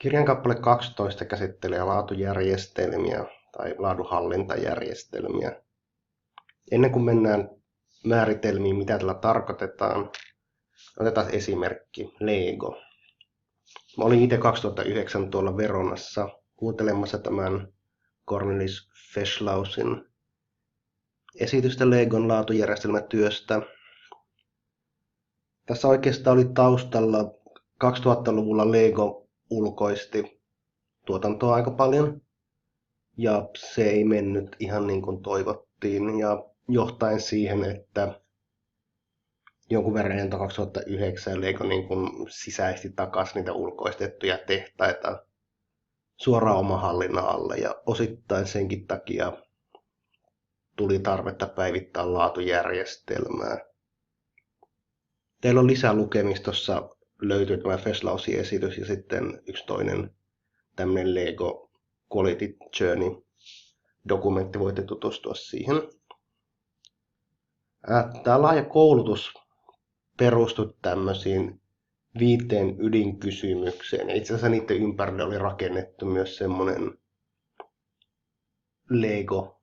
Kirjan kappale 12 käsittelee laatujärjestelmiä tai laadunhallintajärjestelmiä. Ennen kuin mennään määritelmiin, mitä tällä tarkoitetaan, otetaan esimerkki, Lego. Mä olin itse 2009 tuolla Veronassa kuuntelemassa tämän Cornelis Feschlausin esitystä Legon laatujärjestelmätyöstä. Tässä oikeastaan oli taustalla 2000-luvulla Lego ulkoisti tuotantoa aika paljon. Ja se ei mennyt ihan niin kuin toivottiin, ja johtaen siihen, että jonkun verran ennen 2009 Lego niin kuin sisäisti takaisin niitä ulkoistettuja tehtaita suoraan oman hallinnan alle, ja osittain senkin takia tuli tarvetta päivittää laatujärjestelmää. Teillä on lisää lukemistossa, löytyy tämä Feschlausin esitys ja sitten yksi toinen tämmöinen Lego Quality Journey dokumentti, voitte tutustua siihen. Tämä laaja koulutus perustui tämmöisiin 5 ydinkysymykseen. Ja itse asiassa niiden ympärille oli rakennettu myös semmoinen Lego.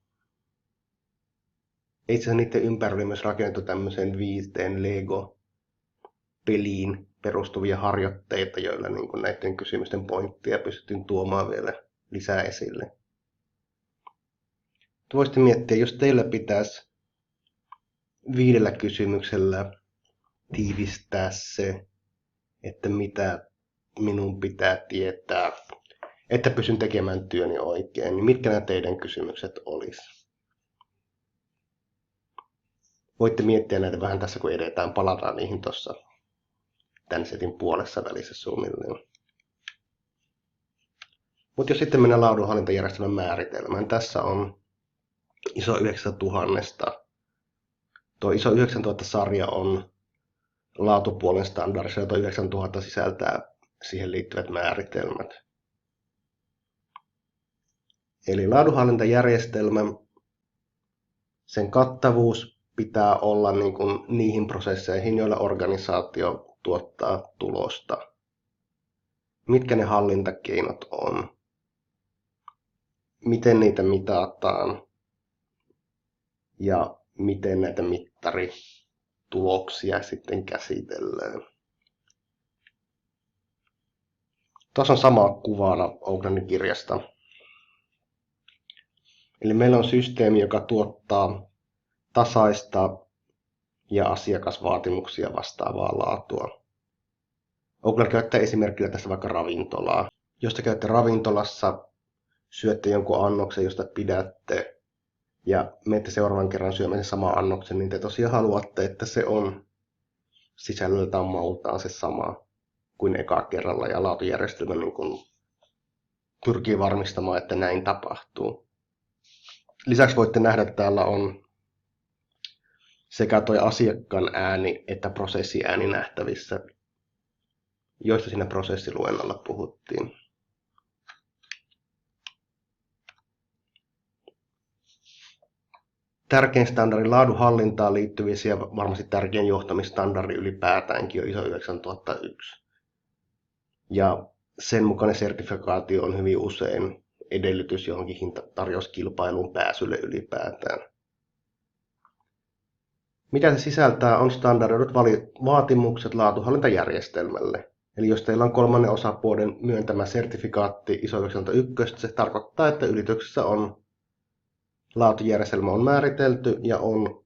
Itse asiassa niiden ympärille myös rakennettu tämmöiseen 5 Lego-peliin perustuvia harjoitteita, joilla niin kuin näiden kysymysten pointteja pystyttiin tuomaan vielä lisää esille. Voisitte miettiä, jos teillä pitäisi 5 kysymyksellä tiivistää se, että mitä minun pitää tietää, että pysyn tekemään työni oikein, niin mitkä nämä teidän kysymykset olisi? Voitte miettiä näitä vähän tässä, kun edetään, palataan niihin tuossa tämän setin puolessa välissä suunnilleen. Mutta jos sitten mennään laadunhallintajärjestelmän määritelmään, tässä on ISO 9000. Tuo ISO 9000-sarja on laatupuolen standardissa, jota 9000 sisältää siihen liittyvät määritelmät. Eli laadunhallintajärjestelmä, sen kattavuus pitää olla niin kuin niihin prosesseihin, joilla organisaatio tuottaa tulosta. Mitkä ne hallintakeinot on? Miten niitä mitataan? Ja miten näitä mittarituloksia sitten käsitellään. Tuossa on sama kuvana Oaklandin kirjasta. Eli meillä on systeemi, joka tuottaa tasaista ja asiakasvaatimuksia vastaavaa laatua. Oakland käyttää esimerkillä tästä vaikka ravintolaa. Jos te käytte ravintolassa, syötte jonkun annoksen, josta pidätte, ja menette seuraavan kerran syömään sen saman annoksen, niin te tosiaan haluatte, että se on sisällöltään maultaan se sama kuin eka kerralla, ja laatujärjestelmä niin kuin pyrkii varmistamaan, että näin tapahtuu. Lisäksi voitte nähdä, että täällä on sekä tuo asiakkaan ääni että prosessiääni nähtävissä, joista siinä prosessiluennolla puhuttiin. Tärkein standardi laadunhallintaan liittyviä ja varmasti tärkein johtamisstandardi ylipäätäänkin on ISO 9001. Ja sen mukainen sertifikaatio on hyvin usein edellytys johonkin hintatarjouskilpailuun pääsylle ylipäätään. Mitä se sisältää on standardoidut vaatimukset laatuhallintajärjestelmälle. Eli jos teillä on kolmannen osapuolen myöntämä sertifikaatti ISO 91, se tarkoittaa, että yrityksessä on laatujärjestelmä on määritelty ja on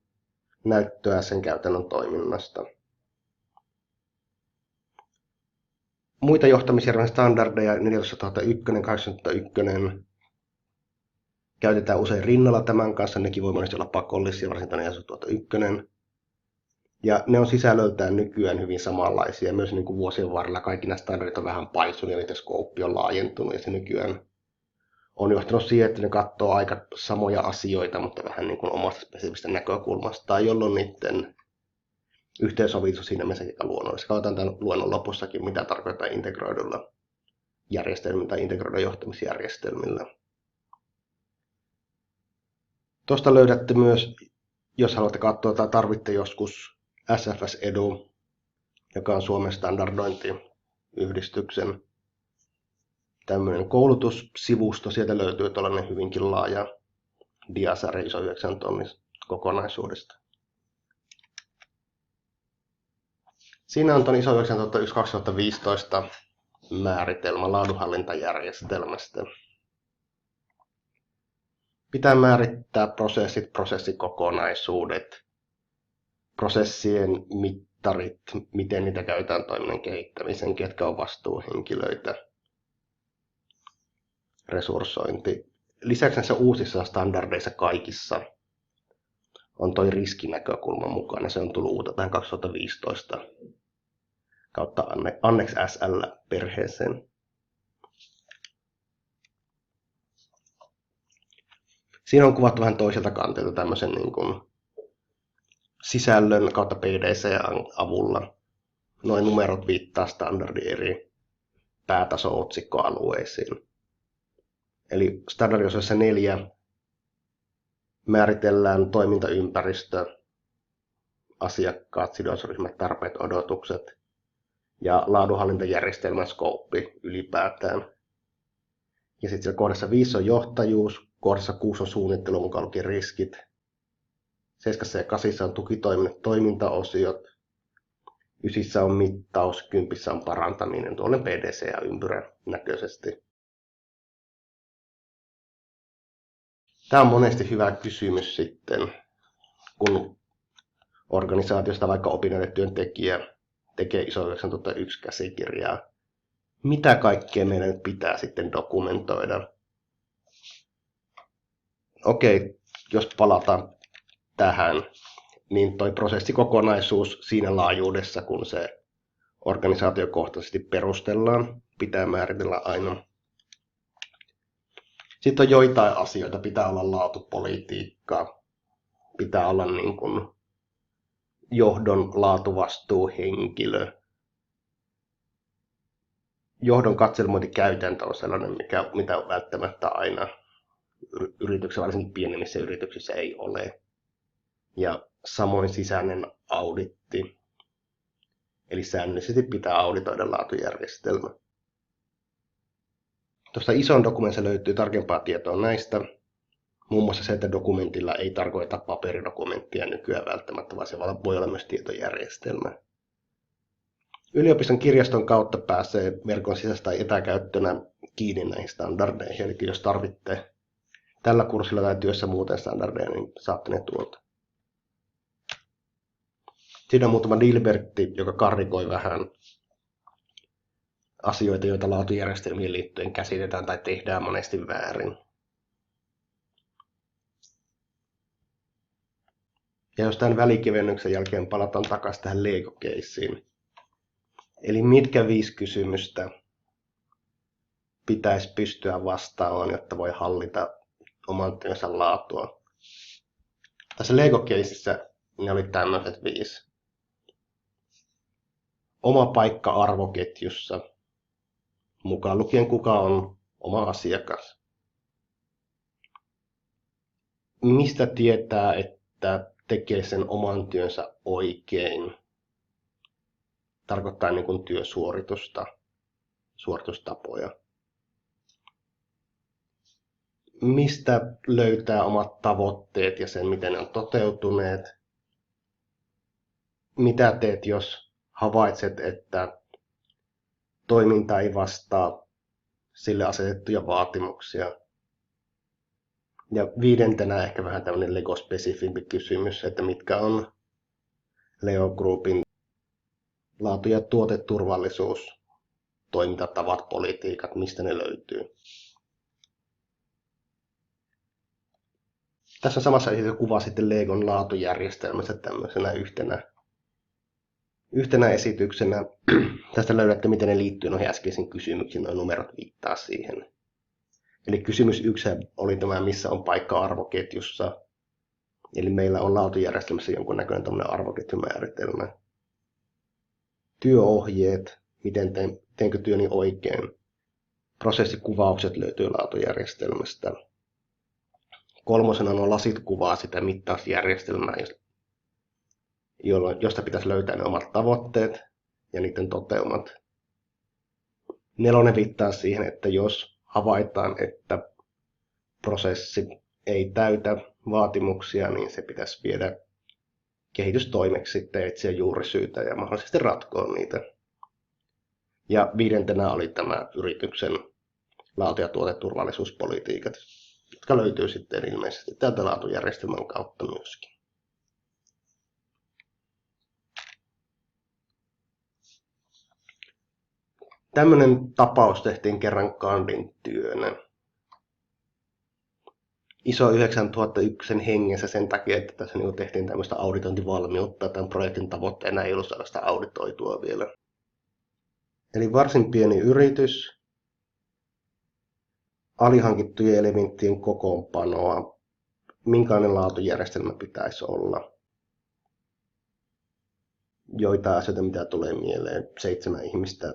näyttöä sen käytännön toiminnasta. Muita johtamisjärjestelmän standardeja 14001, 8001 käytetään usein rinnalla tämän kanssa, nekin voi monesti olla pakollisia, varsinkin 14001. Ja ne on sisällöltään nykyään hyvin samanlaisia. Myös niin kuin vuosien varrella kaikki nämä standardit on vähän paisunut ja niiden skouppi on laajentunut. Ja se nykyään on johtanut siihen, että ne katsoo aika samoja asioita, mutta vähän niin kuin omasta spesifistä näkökulmasta, jolloin niiden yhteensovitus siinä mielessä aika luonnollista. Katsotaan tämän luennon lopussakin, mitä tarkoittaa integroidulla järjestelmillä tai integroidulla johtamisjärjestelmillä. Tuosta löydätte myös, jos haluatte katsoa tai tarvitte joskus SFS Edu, joka on Suomen standardointiyhdistyksen tämmöinen koulutussivusto. Sieltä löytyy tällainen hyvinkin laaja diasarja ISO 9 tonnin kokonaisuudesta. Siinä on tuon ISO 9001-2015 määritelmä laadunhallintajärjestelmästä. Pitää määrittää prosessit, prosessikokonaisuudet, prosessien mittarit, miten niitä käytetään toiminnan kehittämiseen, ketkä on vastuuhenkilöitä, resurssointi. Lisäksi näissä uusissa standardeissa kaikissa on toi riskinäkökulma mukana. Se on tullut uutta tähän 2015 kautta Annex SL-perheeseen. Siinä on kuvattu vähän toiselta kantilta tämmöisen niin kuin sisällön kautta PDC-avulla. Noin numerot viittaa standardin eri päätaso-otsikkoalueisiin. Eli standardiosiossa 4 määritellään toimintaympäristö, asiakkaat, sidosryhmät, tarpeet, odotukset ja laadunhallintajärjestelmän skooppi ylipäätään. Ja sitten siellä kohdassa 5 on johtajuus, kohdassa 6 on suunnittelu, mukaan lukien riskit. 7 ja 8 on tukitoiminnot, toimintaosiot. 9 on mittaus, 10 on parantaminen, tuolle PDC ja ympyrän näköisesti. Tämä on monesti hyvä kysymys sitten, kun organisaatiosta vaikka opinnallinen työntekijä tekee ISO 9001 käsikirjaa. Mitä kaikkea meidän nyt pitää sitten dokumentoida? Okei, jos palataan tähän, niin toi prosessikokonaisuus siinä laajuudessa, kun se organisaatiokohtaisesti perustellaan, pitää määritellä aina. Sitten on joitain asioita, pitää olla laatupolitiikkaa, pitää olla niin kuin johdon laatuvastuuhenkilö. Johdon katselmointikäytäntö on sellainen, mitä välttämättä aina yrityksessä, varsinkin pienemmissä yrityksissä ei ole. Ja samoin sisäinen auditti. Eli säännöllisesti pitää auditoida laatujärjestelmä. Tuosta ison dokumentissa löytyy tarkempaa tietoa näistä. Muun muassa se, että dokumentilla ei tarkoita paperidokumenttia nykyään välttämättä, vaan se voi olla myös tietojärjestelmä. Yliopiston kirjaston kautta pääsee verkon sisäistä tai etäkäyttönä kiinni näihin standardeihin. Eli jos tarvitte tällä kurssilla tai työssä muuten standardeja, niin saatte ne tuolta. Siinä on muutama Dilbertti, joka karrikoi vähän asioita, joita laatujärjestelmiin liittyen käsitetään tai tehdään monesti väärin. Ja jos tämän välikevennyksen jälkeen palataan takaisin tähän Lego-keissiin. Eli mitkä 5 kysymystä pitäisi pystyä vastaamaan, jotta voi hallita oman työnsä laatua. Tässä Lego-keississä ne oli tämmöiset 5. Oma paikka arvoketjussa, mukaan lukien kuka on oma asiakas. Mistä tietää, että tekee sen oman työnsä oikein? Tarkoittaa niin kuin työsuoritusta, suoritustapoja. Mistä löytää omat tavoitteet ja sen, miten ne on toteutuneet? Mitä teet, jos havaitset, että toiminta ei vastaa sille asetettuja vaatimuksia? Ja 5. ehkä vähän tämmöinen Lego-spesifimpi kysymys, että mitkä on Leo Groupin laatu- ja tuoteturvallisuus, toimintatavat, politiikat, mistä ne löytyy. Tässä samassa esityksessä kuva sitten Legon laatujärjestelmässä tämmöisenä yhtenä esityksenä. Tästä löydätte, miten ne liittyy noihin äskeisiin kysymyksiin, nuo numerot viittaa siihen. Eli kysymys 1 oli tämä, missä on paikka arvoketjussa. Eli meillä on laatujärjestelmässä jonkunnäköinen tämmöinen arvoketjumääritelmä. Työohjeet, miten teenkö työni oikein. Prosessikuvaukset löytyy laatujärjestelmästä. 3. on lasit kuvaa sitä mittausjärjestelmää, josta pitäisi löytää ne omat tavoitteet ja niiden toteumat. Nelonen viittaa siihen, että jos havaitaan, että prosessi ei täytä vaatimuksia, niin se pitäisi viedä kehitystoimeksi sitten etsiä juurisyitä ja mahdollisesti ratkoa niitä. Ja viidentenä oli tämä yrityksen laatu- ja tuoteturvallisuuspolitiikat, jotka löytyy sitten ilmeisesti tältä laatujärjestelmän kautta myöskin. Tämmöinen tapaus tehtiin kerran kandin työnä. ISO 9001 hengessä sen takia, että tässä tehtiin tämmöistä auditointivalmiutta. Tämän projektin tavoitteena ei ollut saada sitä auditoitua vielä. Eli varsin pieni yritys, alihankittujen elementtien kokoonpanoa, minkälainen laatujärjestelmä pitäisi olla. Joitain asioita, mitä tulee mieleen, 7 ihmistä,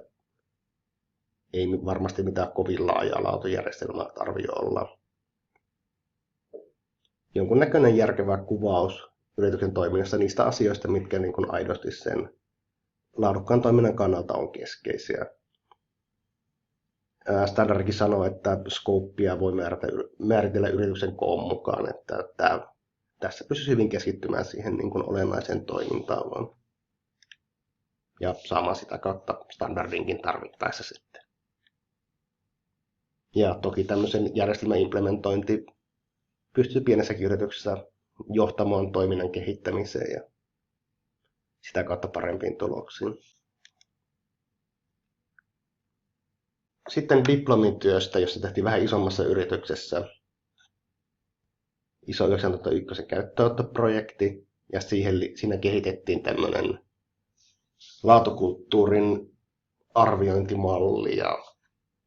ei varmasti mitään kovin laajaa laatujärjestelmää tarvitse olla. Jonkunnäköinen järkevä kuvaus yrityksen toiminnassa niistä asioista, mitkä niin kuin aidosti sen laadukkaan toiminnan kannalta on keskeisiä. Standardikin sanoo, että scopea voi määritellä yrityksen koon mukaan, että tässä pystyisi hyvin keskittymään siihen niin kuin olennaiseen toimintaan vaan. Ja saamaan sitä kautta standardinkin tarvittaessa sitten. Ja toki tämmöisen järjestelmän implementointi pystyy pienessäkin yrityksessä johtamaan toiminnan kehittämiseen ja sitä kautta parempiin tuloksiin. Sitten diplomityöstä, jossa tehtiin vähän isommassa yrityksessä, ISO 9001 käyttöönottoprojekti, ja siinä kehitettiin tämmöinen laatukulttuurin arviointimalli ja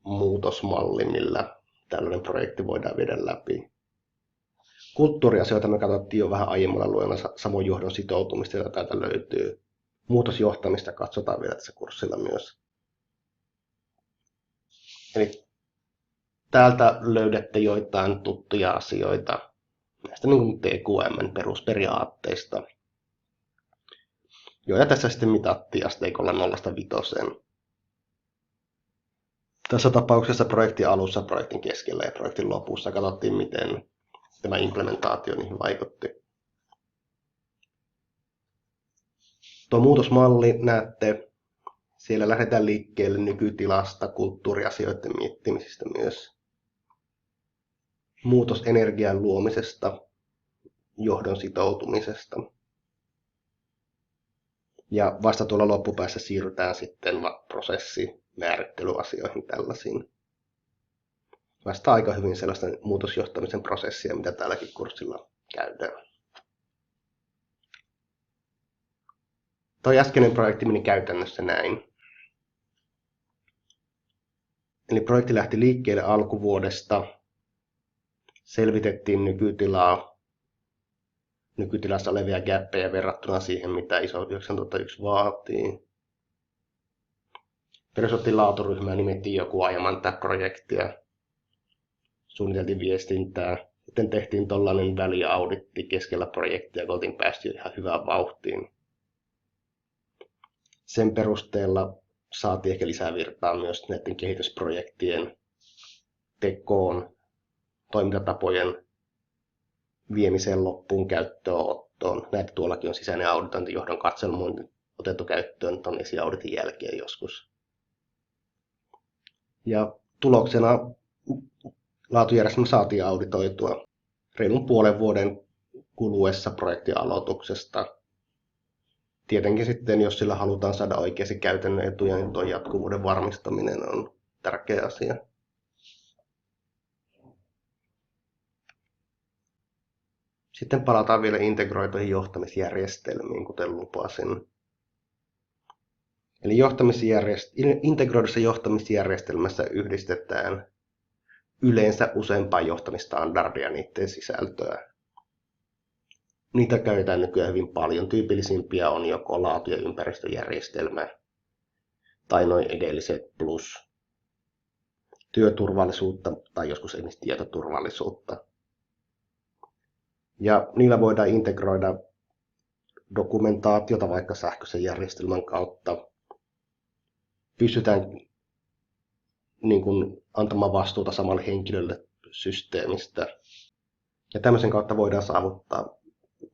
muutosmalli, millä tällainen projekti voidaan viedä läpi. Kulttuuriasioita me katsottiin jo vähän aiemmalla luennolla, samoin johdon sitoutumista, jota täältä löytyy. Muutosjohtamista katsotaan vielä tässä kurssilla myös. Eli täältä löydätte joitain tuttuja asioita näistä niin TQM:n perusperiaatteista, joita tässä sitten mitattiin asteikolla 0–5. Tässä tapauksessa projektin alussa, projektin keskellä ja projektin lopussa katsottiin, miten tämä implementaatio niihin vaikutti. Tuo muutosmalli näette, siellä lähdetään liikkeelle nykytilasta, kulttuuriasioiden miettimisistä myös. Muutosenergian luomisesta, johdon sitoutumisesta. Ja vasta tuolla loppupäässä siirrytään sitten prosessimäärittelyasioihin tällaisiin. Vastaa aika hyvin sellaista muutosjohtamisen prosessia, mitä tälläkin kurssilla käydään. Tuo äskeinen projekti meni käytännössä näin. Eli projekti lähti liikkeelle alkuvuodesta. Selvitettiin nykytilassa olevia gappeja verrattuna siihen, mitä ISO 9001 vaatii. Perustettiin laaturyhmää, nimettiin joku ajamaan tätä projektia. Suunniteltiin viestintää. Sitten tehtiin tuollainen väliauditti keskellä projektia, kun oltiin päästy ihan hyvään vauhtiin. Sen perusteella saatiin ehkä lisää virtaa myös näiden kehitysprojektien tekoon, toimintatapojen viemiseen loppuun käyttöönottoon. Näitä tuollakin on sisäinen auditointi, johdon katselmointi otettu käyttöön tuon esiauditin jälkeen joskus. Ja tuloksena laatujärjestelmä saatiin auditoitua reilun puolen vuoden kuluessa projektin aloituksesta. Tietenkin sitten, jos sillä halutaan saada oikeasti käytännön etuja, niin tuo jatkuvuuden varmistaminen on tärkeä asia. Sitten palataan vielä integroituihin johtamisjärjestelmiin, kuten lupasin. Eli integroidussa johtamisjärjestelmässä yhdistetään yleensä useampaa johtamistandardia ja niiden sisältöä. Niitä käytetään nykyään hyvin paljon. Tyypillisimpiä on joko laatu- ja ympäristöjärjestelmä tai noin edelliset plus työturvallisuutta tai joskus esimerkiksi tietoturvallisuutta. Ja niillä voidaan integroida dokumentaatiota vaikka sähköisen järjestelmän kautta. Pystytään niin kuin antamaan vastuuta samalle henkilölle systeemistä. Ja tämmöisen kautta voidaan saavuttaa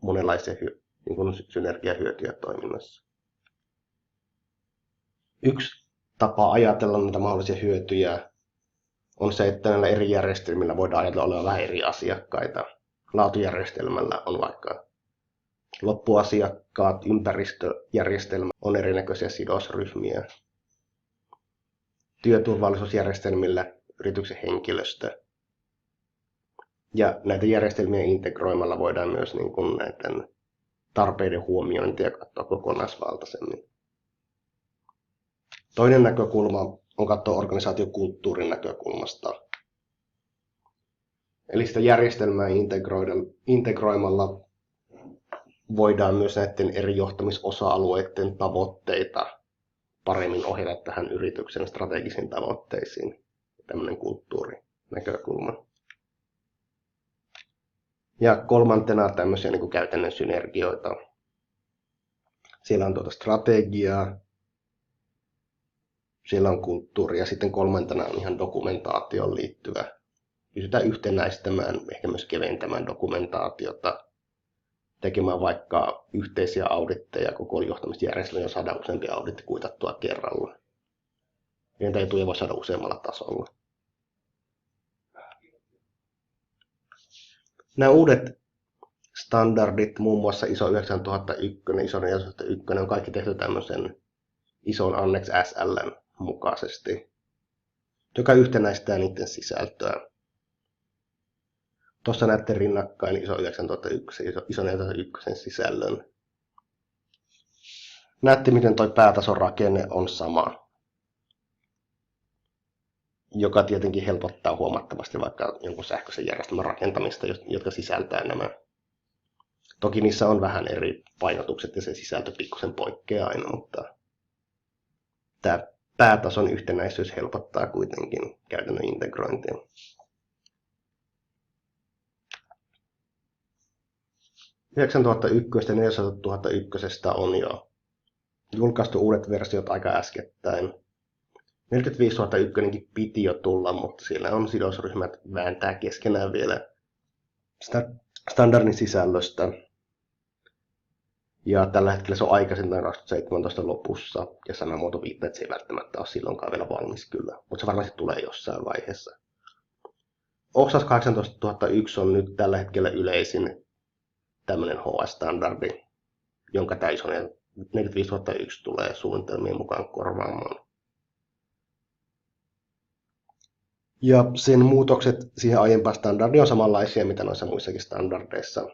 monenlaisia niin kuin synergiahyötyjä toiminnassa. Yksi tapa ajatella näitä mahdollisia hyötyjä on se, että näillä eri järjestelmillä voidaan ajatella olevan vähän eri asiakkaita. Laatujärjestelmällä on vaikka loppuasiakkaat, ympäristöjärjestelmä on erinäköisiä sidosryhmiä. Työturvallisuusjärjestelmillä yrityksen henkilöstö. Ja näitä järjestelmiä integroimalla voidaan myös niin kuin näiden tarpeiden huomiointia katsoa kokonaisvaltaisemmin. Toinen näkökulma on katsoa organisaatiokulttuurin näkökulmasta. Eli sitä järjestelmää integroimalla voidaan myös näiden eri johtamisosa-alueiden tavoitteita paremmin ohjata tähän yrityksen strategisiin tavoitteisiin. Tämmöinen kulttuurinäkökulma. Ja kolmantena tämmöisiä niin kuin käytännön synergioita. Siellä on strategiaa, siellä on kulttuuri ja sitten kolmantena on ihan dokumentaatioon liittyvä. Pystytään yhtenäistämään, ehkä myös keventämään dokumentaatiota, tekemään vaikka yhteisiä auditteja koko johtamisjärjestelmään, jos saadaan useampia auditti kuitattua kerralla. Niitä etuja voi saada useammalla tasolla. Nämä uudet standardit, muun muassa ISO 9001, ISO 9001, on kaikki tehty tämmöisen ison Annex SL:n mukaisesti, joka yhtenäistää niiden sisältöä. Tuossa näette rinnakkain ISO 9001 ja ISO 9001 sisällön. Näette, miten tuo päätason rakenne on sama, joka tietenkin helpottaa huomattavasti vaikka jonkun sähköisen järjestelmän rakentamista, jotka sisältää nämä. Toki niissä on vähän eri painotukset ja se sisältö pikkusen poikkeaa aina, mutta tämä päätason yhtenäisyys helpottaa kuitenkin käytännön integrointia. Ja 4001 on jo julkaistu uudet versiot aika äskettäin. 45001 piti jo tulla, mutta siellä on sidosryhmät vääntää keskenään vielä sitä standardin sisällöstä. Ja tällä hetkellä se on aikaisin 2017 lopussa, ja sanamuoto viittaa, että se ei välttämättä ole silloinkaan vielä valmis kyllä, mutta se varmasti tulee jossain vaiheessa. OXAS 18001 on nyt tällä hetkellä yleisin tämmöinen HS-standardi, jonka tämä ISO 45001 tulee suunnitelmien mukaan korvaamaan. Ja sen muutokset siihen aiempaan standardiin on samanlaisia, mitä noissa muissakin standardeissa.